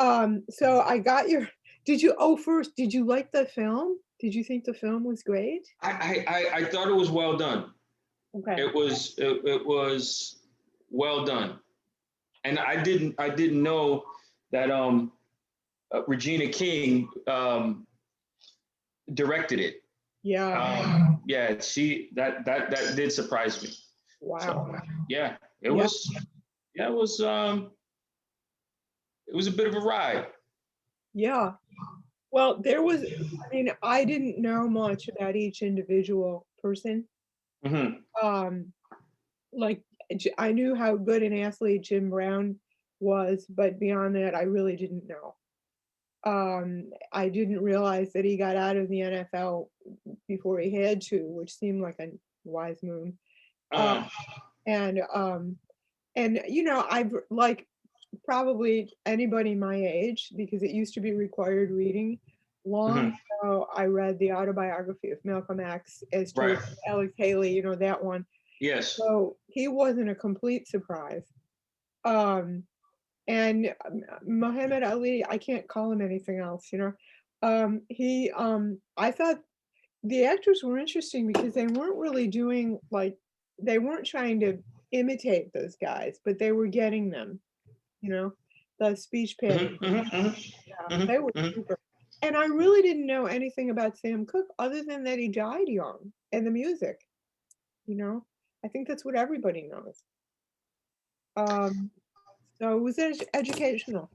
So I got your, did you, oh, first, did you like the film? Did you think the film was great? I thought it was well done. Okay. It was well done, and I didn't know that Regina King directed it. Yeah. Yeah, that did surprise me. Wow. So yeah, it Yeah. was yeah it was a bit of a ride. Yeah. Well, there was, I mean, I didn't know much about each individual person. Hmm. Um, like I knew how good an athlete Jim Brown was, but beyond that, I really didn't know. I didn't realize that he got out of the NFL before he had to, which seemed like a wise move. Uh, Uh, and you know, I've like probably anybody my age, because it used to be required reading. Long mhm. ago, I read the autobiography of Malcolm X as told Right. by Alex Haley, you know, that one. Yes. So he wasn't a complete surprise. Um, and Muhammad Ali, I can't call him anything else, you know. I thought the actors were interesting because they weren't really doing like, they weren't trying to imitate those guys, but they were getting them, you know, the speech Hmm. patterns. Hmm. Hmm. Yeah, Hmm. they were Hmm. super. And I really didn't know anything about Sam Cooke other than that he died young and the music, you know. I think that's what everybody knows. Um, so it was educational.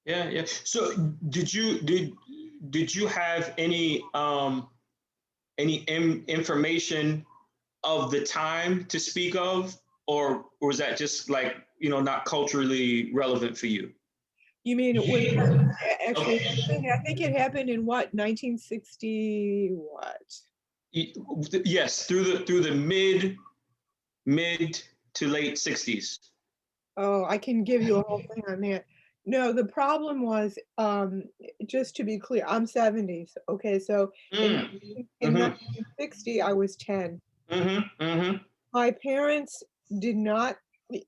Yeah, yeah. So did you have any information of the time to speak of, or was that just like not culturally relevant for you? You mean when it actually Okay. happened? I think it happened in what, 1960 what? Yes, through the mid to late 60s. Oh, I can give you a whole thing on that. No, the problem was, just to be clear, I'm 70s. Okay, so in Mm. in Mm-hmm. 1960, I was 10. Mm-hmm. Mm-hmm. My parents did not,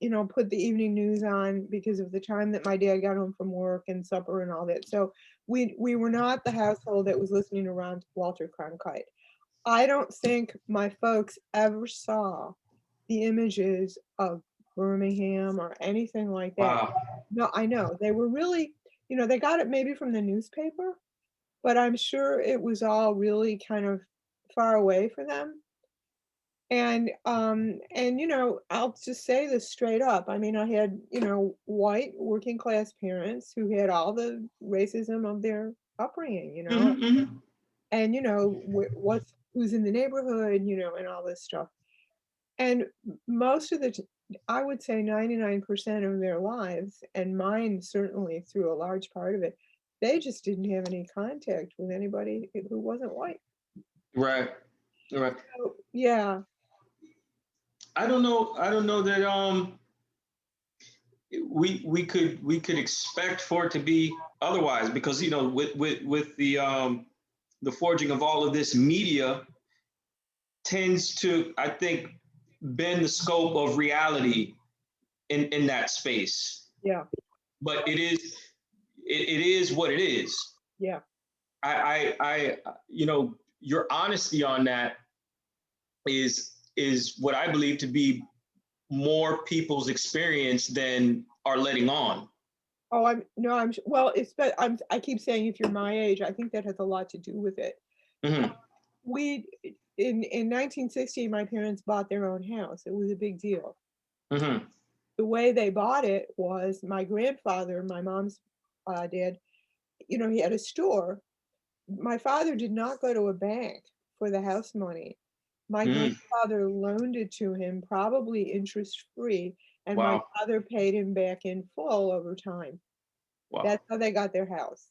you know, put the evening news on because of the time that my dad got home from work and supper and all that. So we were not the household that was listening to Walter Cronkite. I don't think my folks ever saw the images of Birmingham or anything like that. Wow. No, I know. They were really, you know, they got it maybe from the newspaper, but I'm sure it was all really kind of far away for them. And you know, I'll just say this straight up. I mean, I had, you know, white working class parents who had all the racism of their upbringing, you know, Mm-hmm. Mm-hmm. and you know, what's who's in the neighborhood, you know, and all this stuff. And most of I would say 99% of their lives, and mine certainly through a large part of it, they just didn't have any contact with anybody who wasn't white. Right. Right. So, yeah, I don't know. I don't know that we could expect for it to be otherwise, because with the forging of all of this, media tends to, I think, bend the scope of reality in that space. yeah, But it is what it is. yeah. I your honesty on that is what I believe to be more people's experience than are letting on. Oh, I'm no, well, I keep saying if you're my age, I think that has a lot to do with it. Mm-hmm. We in 1960, my parents bought their own house. It was a big deal. Mm-hmm. The way they bought it was my grandfather, my mom's dad, you know, he had a store. My father did not go to a bank for the house money. My Mm-hmm. grandfather loaned it to him, probably interest free, and my Wow. father paid him back in full over time. Wow. That's how they got their house.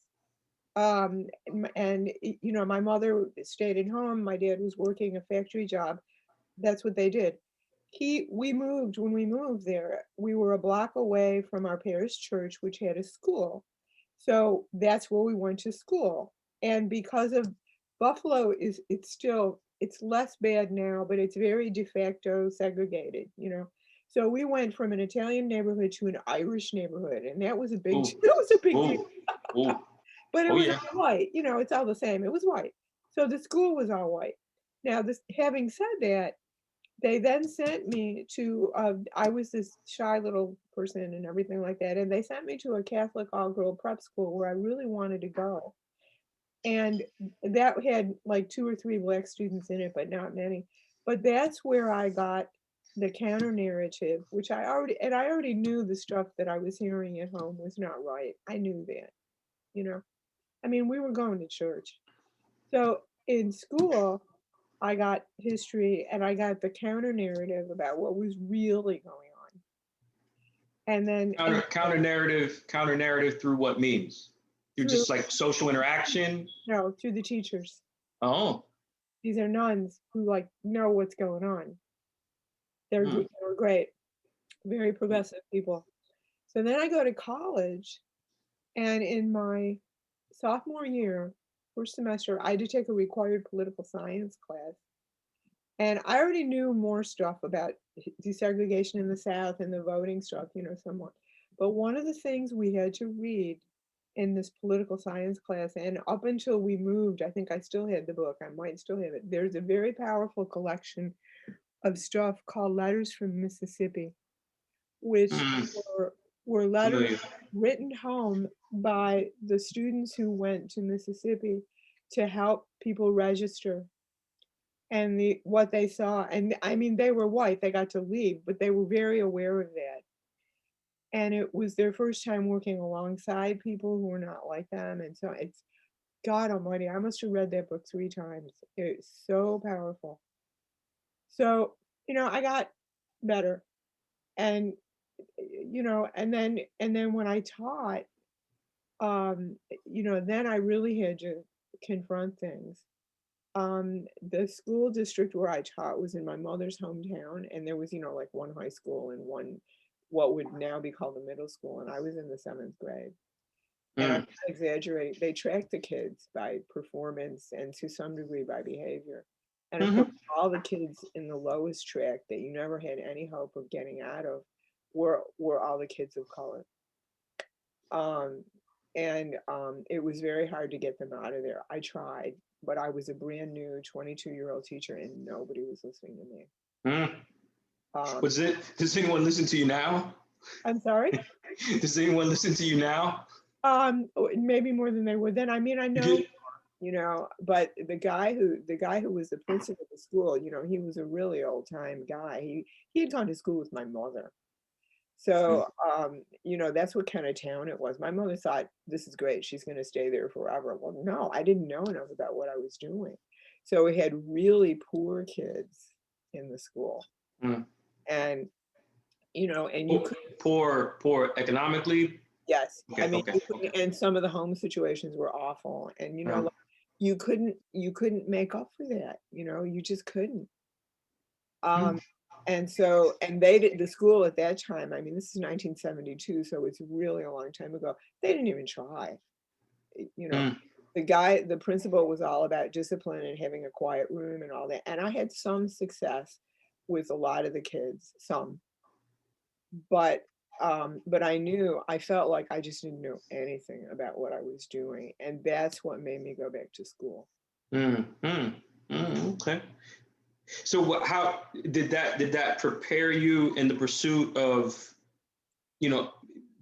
And you know, my mother stayed at home. My dad was working a factory job. That's what they did. We moved, when we moved there, we were a block away from our parish church, which had a school. So that's where we went to school. And because of Buffalo it's less bad now, but it's very de facto segregated, you know. So we went from an Italian neighborhood to an Irish neighborhood, and that was a big, Ooh, that was a big deal. ooh, ooh. But it Oh was yeah. all white, you know, it's all the same. It was white. So the school was all white. Now, this, having said that, they then sent me to, I was this shy little person and everything like that, and they sent me to a Catholic all-girl prep school where I really wanted to go. And that had like 2 or 3 Black students in it, but not many. But that's where I got the counter narrative, which I already knew the stuff that I was hearing at home was not right. I knew that, you know. I mean, we were going to church. So in school, I got history and I got the counter narrative about what was really going on. And then Counter narrative through what means? Through through, just like social interaction? no, through the teachers. Oh. These are nuns who like know what's going on. They Hmm. were great, very progressive people. So then I go to college, and in my sophomore year, first semester, I had to take a required political science class. And I already knew more stuff about desegregation in the South and the voting stuff, you know, somewhat. But one of the things we had to read in this political science class, and up until we moved, I think I still had the book, I might still have it. There's a very powerful collection of stuff called Letters from Mississippi, which Hmm. were, were letters Familiar. written home by the students who went to Mississippi to help people register, and what they saw. And I mean, they were white, they got to leave, but they were very aware of that. And it was their first time working alongside people who were not like them. And so it's, God almighty, I must have read that book 3 times. It's so powerful. So, you know, I got better. And you know, and then when I taught, you know, then I really had to confront things. The school district where I taught was in my mother's hometown, and there was, you know, like one high school and one what would now be called the middle school, and I was in the 7th grade. And I'm Hmm. not exaggerating, they tracked the kids by performance and to some degree by behavior. And of course, Hmm. all the kids in the lowest track that you never had any hope of getting out of were all the kids of color. Um, and it was very hard to get them out of there. I tried, but I was a brand new 22-year-old teacher and nobody was listening to me. Hmm. Um, Does anyone listen to you now? I'm sorry. Does anyone listen to you now? Maybe more than they would then. I mean, I You know, get, you know, but the guy who was the principal of the school, you know, he was a really old time guy. He had gone to school with my mother. So, you know, that's what kind of town it was. My mother thought, this is great, she's going to stay there forever. Well, no, I didn't know enough about what I was doing. So we had really poor kids in the school. Hmm. And, you know, and you could, Poor economically. yes, I Okay, mean, okay, you okay. couldn't, and some of the home situations were awful. And, you know, Uh, like, you couldn't make up for that. You know, you just couldn't. hmm. Um, and so, and they did the school at that time. I mean, this is 1972, so it's really a long time ago. They didn't even try. You know, Hmm. the principal was all about discipline and having a quiet room and all that. And I had some success with a lot of the kids, some, but I felt like I just didn't know anything about what I was doing, and that's what made me go back to school. Hmm. Hmm. Hmm. Okay. So how did that prepare you in the pursuit of, you know,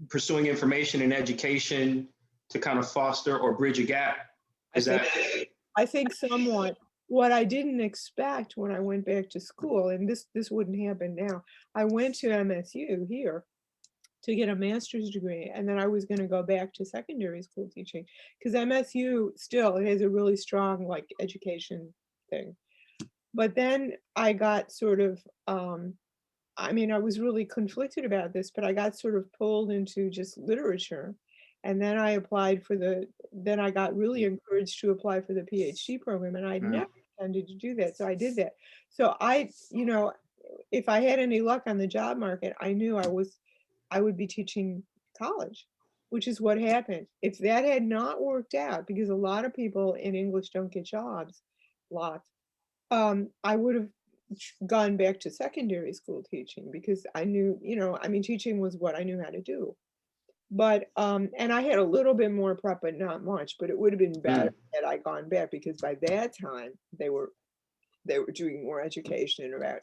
pursuing information and education to kind of foster or bridge a gap? I Is think that I think somewhat. What I didn't expect when I went back to school, and this wouldn't happen now. I went to MSU here to get a master's degree, and then I was going to go back to secondary school teaching because MSU still it has a really strong like education thing. But then I got sort of I mean, I was really conflicted about this, but I got sort of pulled into just literature. And then then I got really encouraged to apply for the PhD program, and I mm, never intended to do that. So I did that. So you know, if I had any luck on the job market, I knew I would be teaching college, which is what happened. If that had not worked out, because a lot of people in English don't get jobs, lots, I would have gone back to secondary school teaching because I knew, I mean, teaching was what I knew how to do. But, and I had a little bit more prep, but not much, but it would have been better had I gone back because by that time they were doing more education about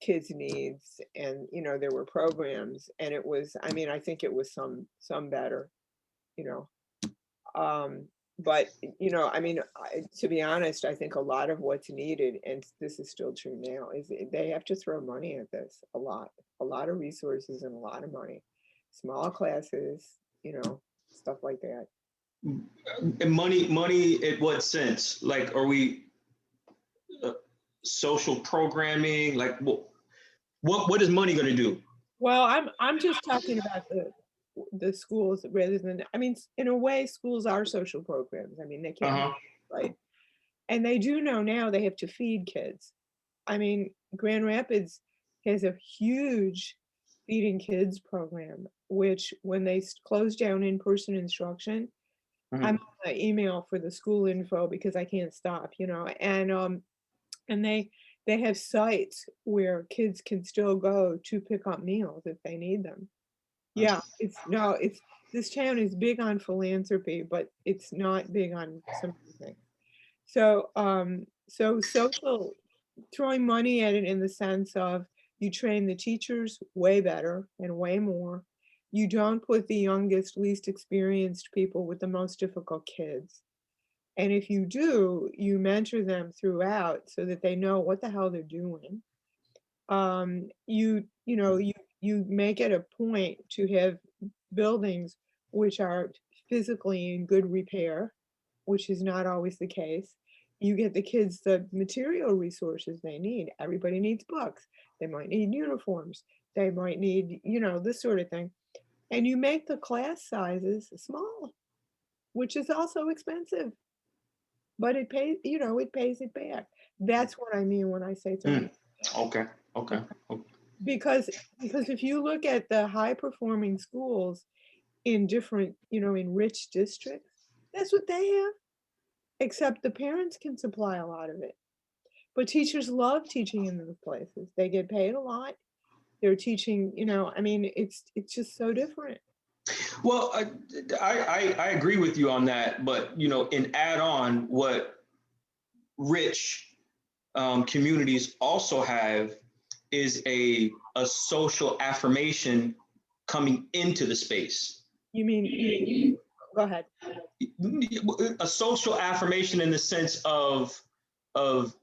kids' needs and, there were programs and it was, I mean, I think it was some better, you know. But, I mean, to be honest, I think a lot of what's needed, and this is still true now, is they have to throw money at this a lot of resources and a lot of money, small classes, stuff like that. And money in what sense? Like, are we social programming? Like, what is money going to do? Well, I'm just talking about the schools rather than, I mean, in a way, schools are social programs. I mean, they can't, right? And they do know now they have to feed kids. I mean, Grand Rapids has a huge feeding kids program, which when they close down in-person instruction, I'm on the email for the school info because I can't stop, and they have sites where kids can still go to pick up meals if they need them. Yeah, it's this town is big on philanthropy, but it's not big on some other things. So, so social, throwing money at it in the sense of you train the teachers way better and way more. You don't put the youngest, least experienced people with the most difficult kids. And if you do, you mentor them throughout so that they know what the hell they're doing. You make it a point to have buildings which are physically in good repair, which is not always the case. You get the kids the material resources they need. Everybody needs books. They might need uniforms. They might need, this sort of thing. And you make the class sizes small, which is also expensive, but it pays, it pays it back. That's what I mean when I say something. Okay. Because if you look at the high performing schools in different, in rich districts, that's what they have. Except the parents can supply a lot of it. But teachers love teaching in those places. They get paid a lot. They're teaching, I mean, it's just so different. Well, I agree with you on that, but in add on, what rich communities also have is a social affirmation coming into the space. You mean go ahead. A social affirmation in the sense of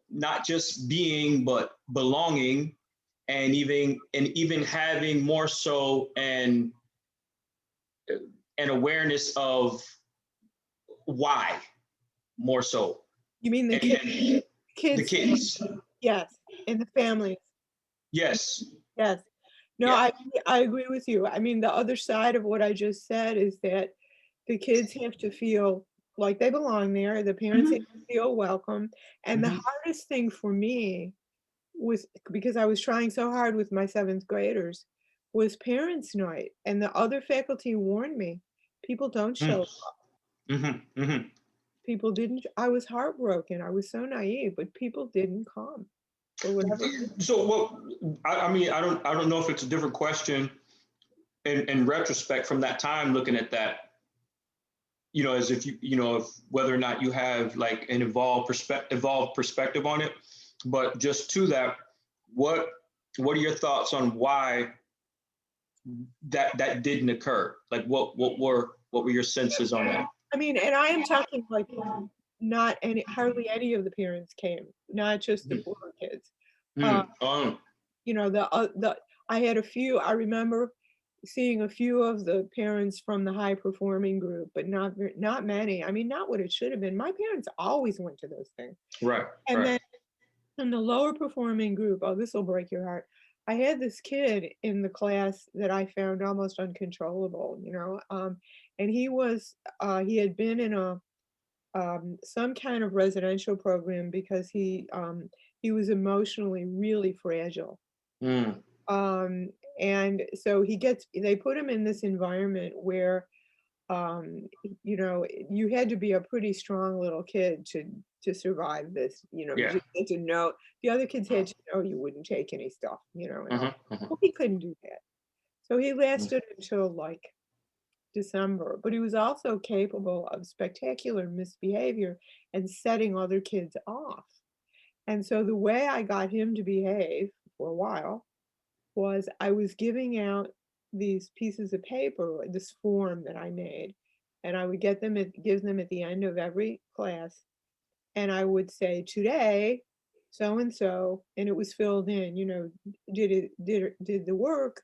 not just being but belonging, and even having more so an awareness of why more so. You mean the kids? The kids. Yes, and the families. Yes. Yes. No, yeah. I agree with you. I mean, the other side of what I just said is that the kids have to feel like they belong there. The parents have to feel welcome. And the hardest thing for me was, because I was trying so hard with my 7th graders, was parents' night. And the other faculty warned me, people don't show up. People didn't. I was heartbroken. I was so naive, but people didn't come. For whatever reason. So what? I mean, I don't know if it's a different question in retrospect from that time, looking at that, as if if whether or not you have like an evolved perspective on it. But just to that, what are your thoughts on why that didn't occur? Like what were your senses on that? I mean, and I am talking like hardly any of the parents came, not just the poorer kids. I had a few. I remember seeing a few of the parents from the high performing group, but not many. I mean, not what it should have been. My parents always went to those things. Right. And then in the lower performing group, oh, this will break your heart. I had this kid in the class that I found almost uncontrollable, and he had been in a some kind of residential program because he was emotionally really fragile. And so they put him in this environment where you know, you had to be a pretty strong little kid to survive this, you know, Yeah. just had to know, the other kids had to know you wouldn't take any stuff, you know, and all. Mm-hmm, Well, he couldn't do that. So he mm-hmm. lasted until like December, but he was also capable of spectacular misbehavior and setting other kids off. And so the way I got him to behave for a while was I was giving out these pieces of paper, this form that I made, and I would give them at the end of every class, and I would say, today, so and it was filled in, you know, did the work,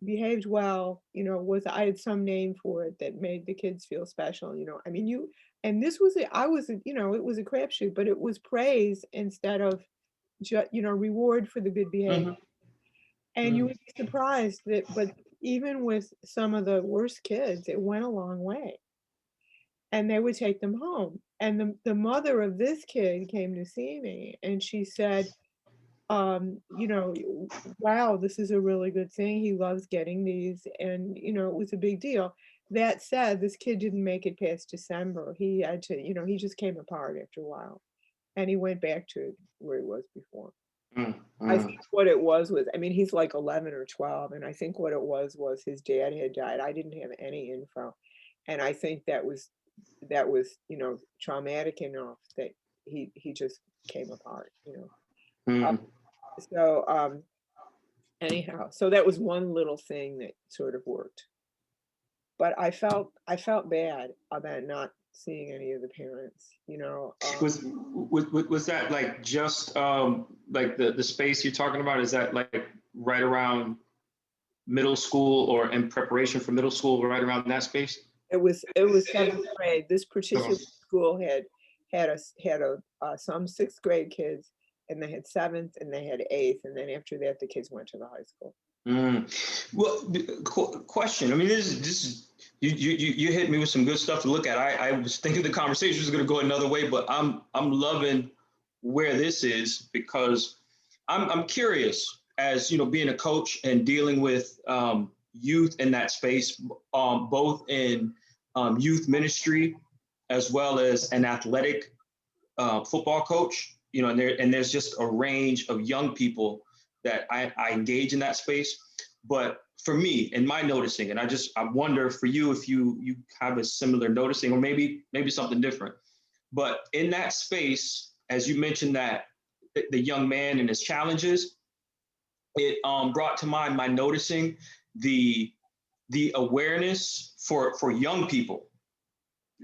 behaved well, you know, was, I had some name for it that made the kids feel special, you know. I mean, and this was I was, you know, it was a crapshoot, but it was praise instead of you know, reward for the good behavior. Mm-hmm. And you would be surprised that, but even with some of the worst kids, it went a long way. And they would take them home. And the mother of this kid came to see me and she said, you know, wow, this is a really good thing. He loves getting these. And, you know, it was a big deal. That said, this kid didn't make it past December. He had to, you know, he just came apart after a while and he went back to where he was before. I Mm-hmm. think what it was, I mean, he's like 11 or 12, and I think what it was his dad had died. I didn't have any info, and I think that was, you know, traumatic enough that he just came apart, you know. Uh, Mm-hmm. so anyhow, so that was one little thing that sort of worked, but I felt bad about not seeing any of the parents, you know. Was that like just like the space you're talking about? Is that like right around middle school or in preparation for middle school, right around that space? It was seventh grade. This So, particular school had some sixth grade kids, and they had seventh, and they had eighth, and then after that, the kids went to the high school. well, question. I mean, you hit me with some good stuff to look at. I was thinking the conversation was going to go another way, but I'm loving where this is because I'm curious, as you know, being a coach and dealing with youth in that space, both in youth ministry as well as an athletic football coach. You know, and there's just a range of young people that I engage in that space. But for me, in my noticing, and I wonder for you if you have a similar noticing or maybe something different. But in that space, as you mentioned that the young man and his challenges, it brought to mind my noticing the awareness for young people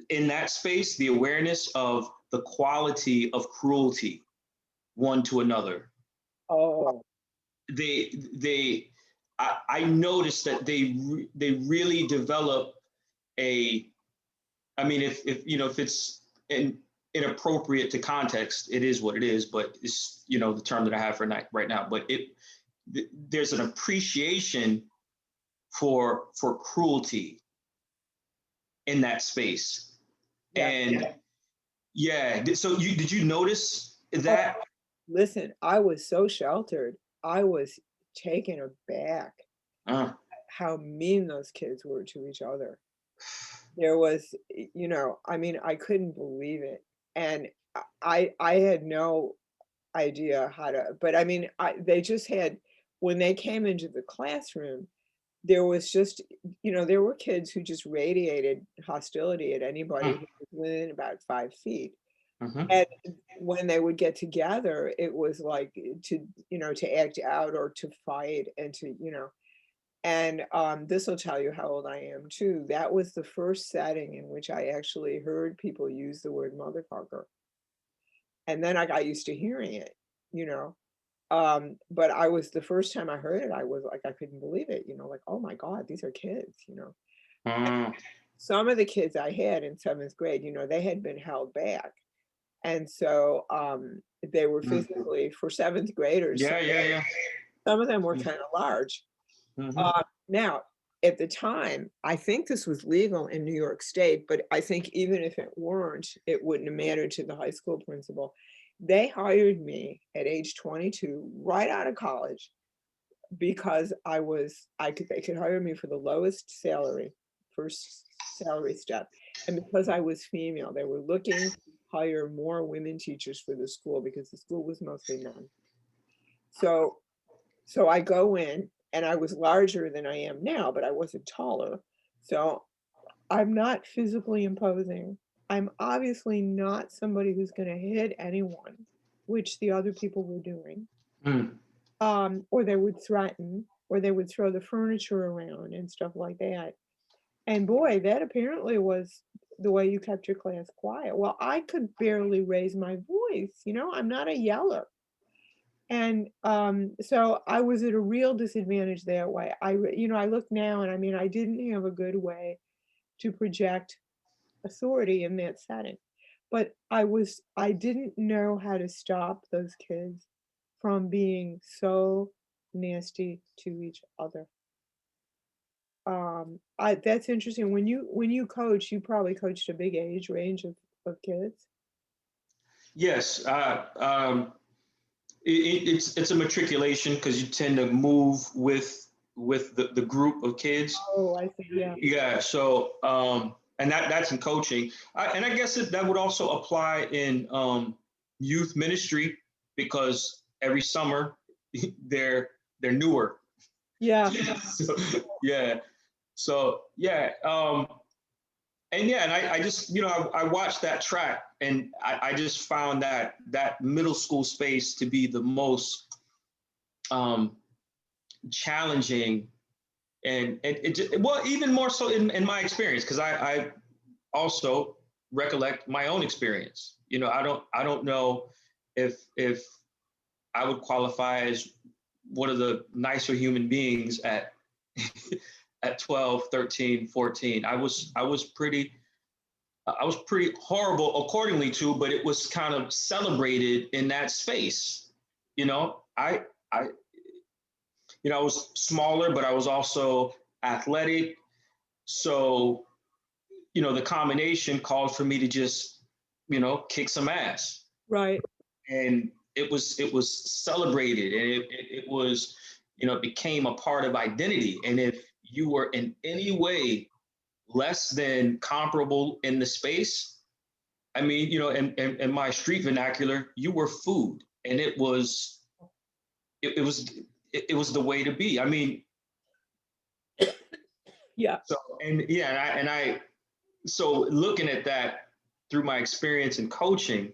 in that space, the awareness of the quality of cruelty one to another. Oh, They I noticed that they really develop a, I mean, if you know, if it's inappropriate to context, it is what it is, but it's, you know, the term that I have for right now, but there's an appreciation for cruelty in that space. yeah. And yeah, so did you notice Oh, that? listen, I was so sheltered. I was taken aback Uh, how mean those kids were to each other. There was, you know, I mean, I couldn't believe it, and I had no idea how to, but I mean, they just had, when they came into the classroom, there was just, you know, there were kids who just radiated hostility at anybody uh, who was within about 5 feet. uh-huh. And when they would get together, it was like to, you know, to act out or to fight and to, you know, and this will tell you how old I am too. That was the first setting in which I actually heard people use the word motherfucker. And then I got used to hearing it, you know. But I was, the first time I heard it, I was like, I couldn't believe it, you know, like, oh my God, these are kids, you know. Uh, Some of the kids I had in seventh grade, you know, they had been held back. And so they were physically, for seventh graders, yeah, yeah, yeah. some of them were kind of large. Mm-hmm. Now, at the time, I think this was legal in New York State, but I think even if it weren't, it wouldn't have mattered to the high school principal. They hired me at age 22, right out of college, because they could hire me for the lowest salary first salary step. And because I was female, they were looking to hire more women teachers for the school because the school was mostly men. So I go in, and I was larger than I am now, but I wasn't taller. So I'm not physically imposing. I'm obviously not somebody who's going to hit anyone, which the other people were doing. Mm. Or they would threaten, or they would throw the furniture around and stuff like that. And boy, that apparently was the way you kept your class quiet. Well, I could barely raise my voice, I'm not a yeller. And so I was at a real disadvantage that way. I look now, and I mean, I didn't have a good way to project authority in that setting. But I didn't know how to stop those kids from being so nasty to each other. That's interesting. When you coach, you probably coached a big age range of kids. Yes, it's a matriculation because you tend to move with the group of kids. Oh, I see. Yeah. Yeah. So and that's in coaching. And I guess that would also apply in youth ministry because every summer they're newer. Yeah. So, yeah. So yeah. And yeah, and I just, I watched that track, and I just found that middle school space to be the most challenging, and well, even more so in my experience, because I also recollect my own experience. I don't know if I would qualify as one of the nicer human beings at at 12, 13, 14. I was pretty horrible accordingly to, but it was kind of celebrated in that space. I was smaller, but I was also athletic. So, the combination called for me to just, kick some ass. Right. And it was celebrated, and it was, it became a part of identity. And if you were in any way less than comparable in the space, I mean, in my street vernacular, you were food, and it was the way to be. I mean, Yeah. so and yeah, and I so looking at that through my experience in coaching,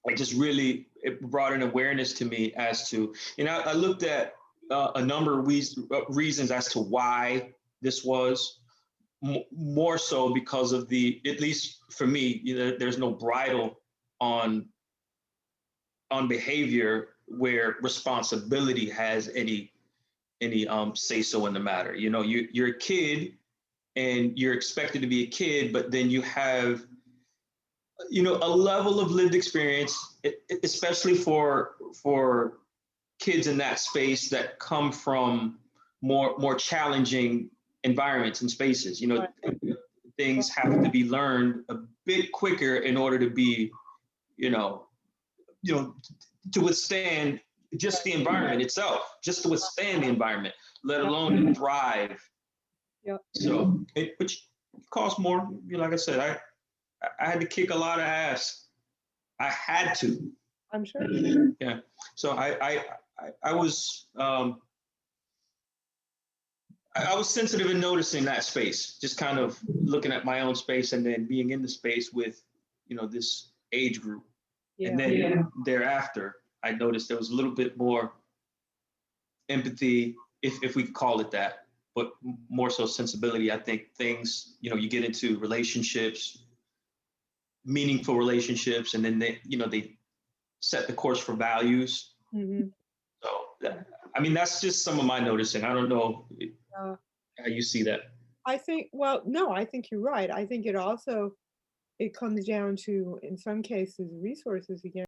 it brought an awareness to me as to, I looked at a number of reasons as to why this was. More so because of at least for me, there's no bridle on behavior where responsibility has any say so in the matter. You're a kid, and you're expected to be a kid, but then you have a level of lived experience, especially for kids in that space that come from more challenging environments and spaces. Right. Things have to be learned a bit quicker in order to be, to withstand just the environment itself, just to withstand the environment, let alone to thrive. Yep. So, which costs more. Like I said, I had to kick a lot of ass. I had to. I'm sure. Yeah. So I was I was sensitive in noticing that space, just kind of looking at my own space, and then being in the space with, this age group. Yeah. And then thereafter, I noticed there was a little bit more empathy, if we could call it that, but more so sensibility. I think things, you get into relationships, meaningful relationships, and then they set the course for values. Mm-hmm. So, I mean, that's just some of my noticing. I don't know how you see that. I think, well, no, I think you're right. I think it comes down to, in some cases, resources again.